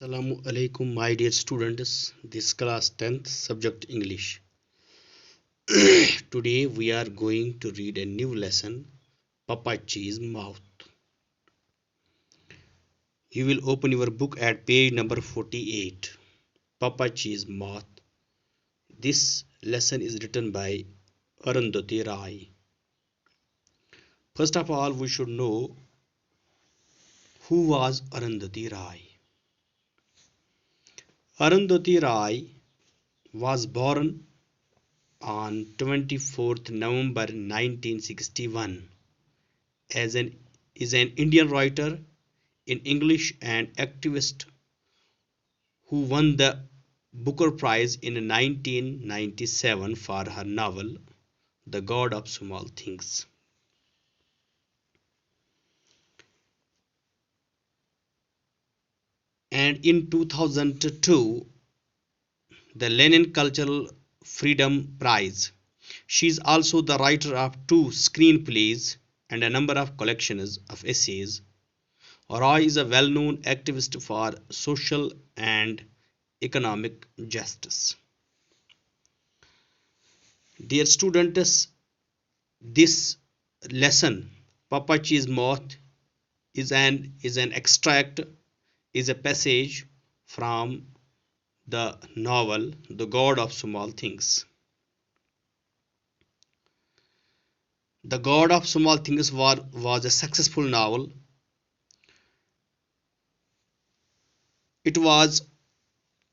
Assalamu alaikum, my dear students. This class 10th subject English. Today we are going to read a new lesson, Papachi's Mouth. You will open your book at page number 48. Papachi's Mouth. This lesson is written by Arundhati Rai. First of all, we should know who was Arundhati Rai. Arundhati Rai was born on 24th November 1961 is an Indian writer in English and activist who won the Booker Prize in 1997 for her novel The God of Small Things. And in 2002, the Lenin Cultural Freedom Prize. She is also the writer of 2 screenplays and a number of collections of essays. Roy is a well-known activist for social and economic justice. Dear students, this lesson, Papachi's Mouth, is an extract, is a passage from the novel The God of Small Things. The God of Small Things was a successful novel. It was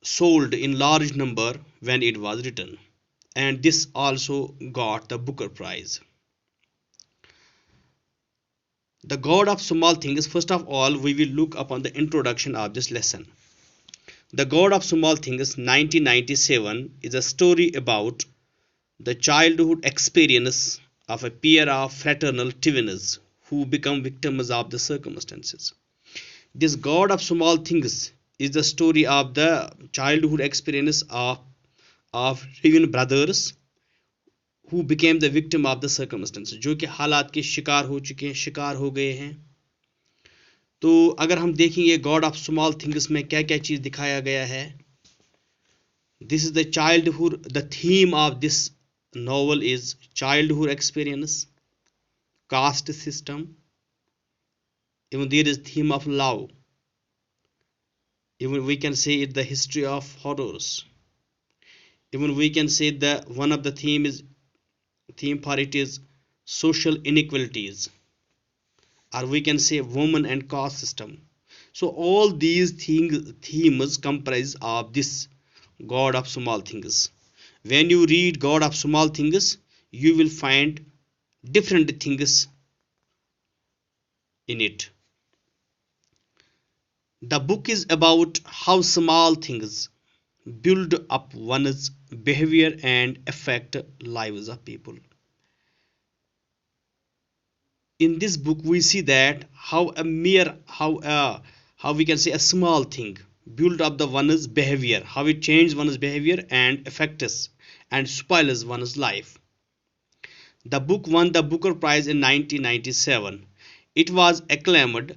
sold in large number when it was written, and this also got the Booker Prize. The God of Small Things. First of all, we will look upon the introduction of this lesson. The God of Small Things 1997 is a story about the childhood experience of a pair of fraternal twins who become victims of the circumstances. This God of Small Things is the story of the childhood experience of twin brothers who became the victim of the circumstances, जो कि हालात के शिकार हो चुके हैं, शिकार हो गए हैं. तो अगर हम देखेंगे गॉड ऑफ स्मॉल थिंग्स में क्या क्या चीज़ दिखाया गया है. This is the childhood. The theme of this novel is childhood experience, caste system, even there is theme of love, even we can say it the history of horrors, even we can say that one of the theme for it is social inequalities, or we can say woman and caste system. So all these themes comprise of this God of Small Things. When you read God of Small Things, you will find different things in it. The book is about how small things build up one's behavior and affect lives of people. In this book, we see that how we can say a small thing build up the one's behavior, how it changes one's behavior and affects and spoils one's life. The book won the Booker Prize in 1997. It was acclaimed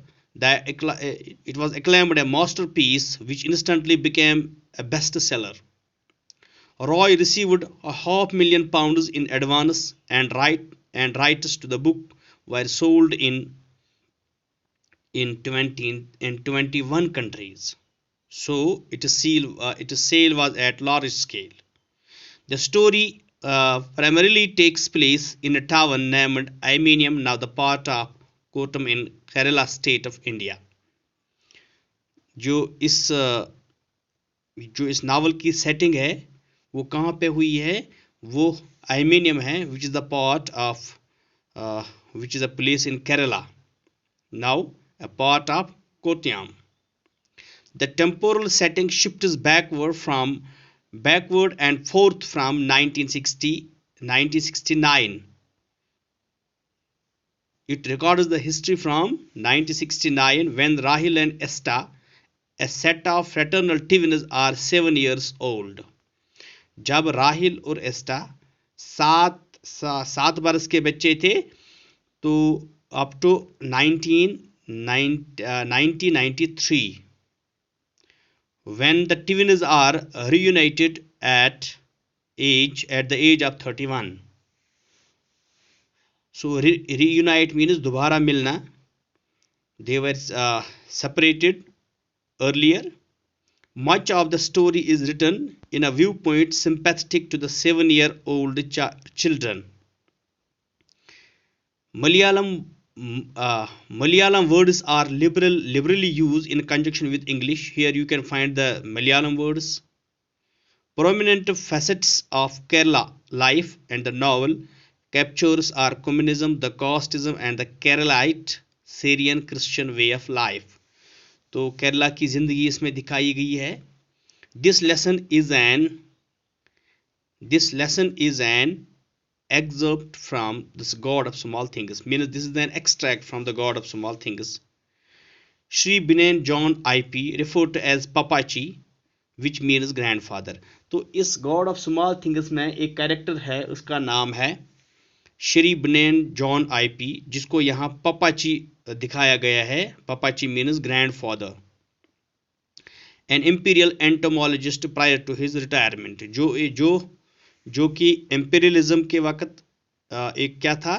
a masterpiece which instantly became a bestseller. Roy received £500,000 in advance, and rights to the book were sold in 21 countries. So its sale was at large scale. The story primarily takes place in a town named Imenium, now the part of Kottayam in Kerala state of India. जो इस novel की setting है वो कहाँ पे हुई है, वो आइमेनियम है, which is the part of which is a place in Kerala, now a part of Kottayam. The temporal setting shifts backward and forth from 1969. It records the history from 1969 when Rahil and Esta, a set of fraternal twins, are 7 years old. जब राहिल और एस्टा 7 बरस के बच्चे थे, तो up to 1993 when the twins are reunited at the age of 31. So reunite means दोबारा मिलना. They were separated earlier. Much of the story is written in a viewpoint sympathetic to the 7-year-old children. Malayalam words are liberally used in conjunction with English. Here you can find the Malayalam words. Prominent facets of Kerala life and the novel captures are communism, the casteism and the Keralite Syrian Christian way of life. तो केरला की जिंदगी इसमें दिखाई गई है. This lesson is an excerpt from this God of Small Things. Means this is an extract from the God of Small Things. Sri Binan John IP referred to as Papachi, which means grandfather. तो इस God of Small Things में एक character है, उसका नाम है Shri बिनेन John IP, जिसको यहाँ पपाची दिखाया गया है. Pappachi means grandfather. An imperial entomologist prior to his retirement. जो कि इंपीरियलिज्म के वक्त एक क्या था,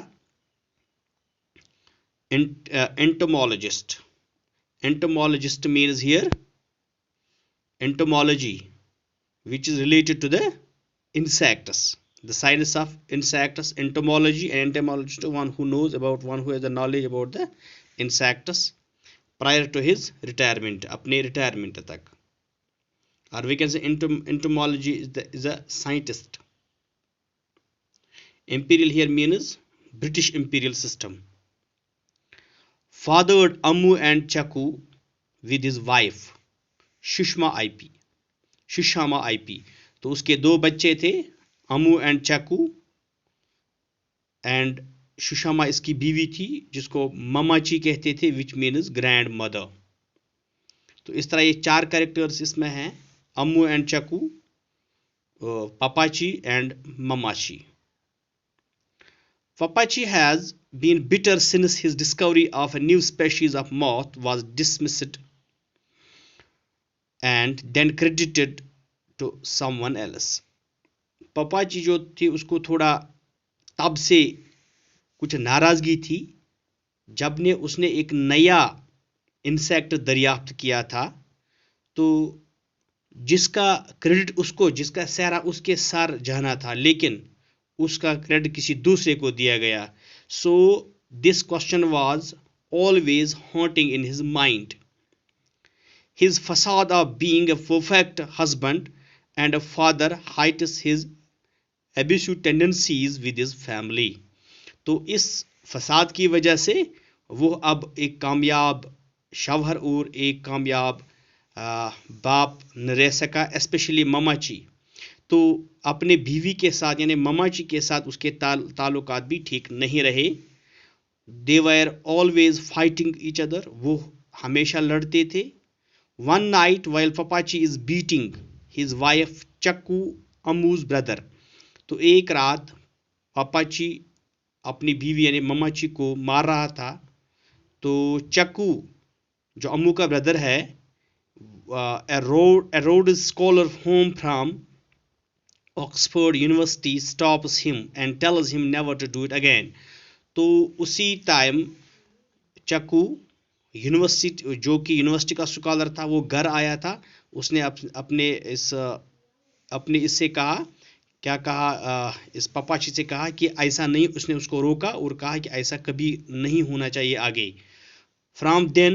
entomologist means here entomology, which is related to the insects, the science of insects. Entomology and entomologist, one who knows about, one who has the knowledge about the insects prior to his retirement, अपने retirement तक. Or we can say entomology is a scientist. Imperial here means British imperial system. Fathered Ammu and Chaku with his wife Sushma IP. तो उसके 2 बच्चे थे, Amu and चाकू, and Sushma इसकी बीवी थी, जिसको ममाची कहते थे, विच मीन्स ग्रैंड मदर. तो इस तरह ये 4 कैरेक्टर्स इसमें हैं, अमू एंड चाकू, पापाची and ममाची. Papachi has been bitter since his discovery of a new species of moth was dismissed and then credited to someone else. पपाची जो थी उसको थोड़ा तब से कुछ नाराज़गी थी जब ने उसने एक नया इंसेक्ट दरियाफ्त किया था, तो जिसका क्रेडिट उसको, जिसका सेहरा उसके सर जाना था, लेकिन उसका क्रेडिट किसी दूसरे को दिया गया. So this question was always haunting in his mind. His facade of being a perfect husband and a father hides his abusive tendencies with his family. तो इस फसाद की वजह से वो अब एक कामयाब शौहर और एक कामयाब बाप न रह सका, स्पेशली ममाची. तो अपने बीवी के साथ यानी ममाची के साथ उसके ताल्लुकात भी ठीक नहीं रहे. They were always fighting each other. वो हमेशा लड़ते थे. One night while Papachi is beating his wife Chakku, Ammu's brother, तो एक रात पापाची अपनी बीवी यानी ममाची को मार रहा था, तो चक्कू जो अम्मू का ब्रदर है, a Rhodes scholar home from Oxford University stops him and tells him never to do it again. तो उसी टाइम चक्कू यूनिवर्सिटी, जो कि यूनिवर्सिटी का स्कॉलर था, वो घर आया था. उसने अपने इससे कहा, क्या कहा, इस पपाची से कहा कि ऐसा नहीं, उसने उसको रोका और कहा कि ऐसा कभी नहीं होना चाहिए आगे. From then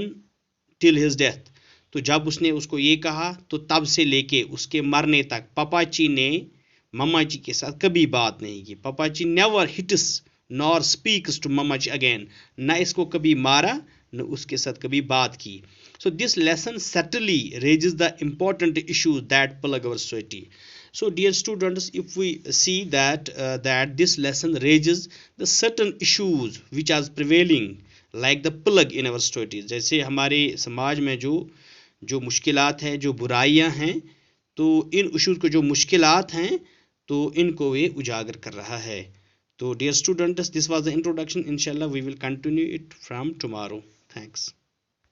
till his death. तो जब उसने उसको ये कहा, तो तब से लेके उसके मरने तक पपाची ने ममाची के साथ कभी बात नहीं की. Pappachi never hits nor speaks to Mammachi again. न इसको कभी मारा न उसके साथ कभी बात की. So this lesson certainly raises the important issues that plague our society. So dear students, if we see that this lesson raises the certain issues which are prevailing like the plague in our society. जैसे हमारे समाज में जो मुश्किलात हैं, जो बुराइयां हैं, तो इन इश्यूज को जो मुश्किलात हैं, तो इनको ये उजागर कर रहा है. तो dear students, this was the introduction. Inshallah we will continue it from tomorrow. Thanks.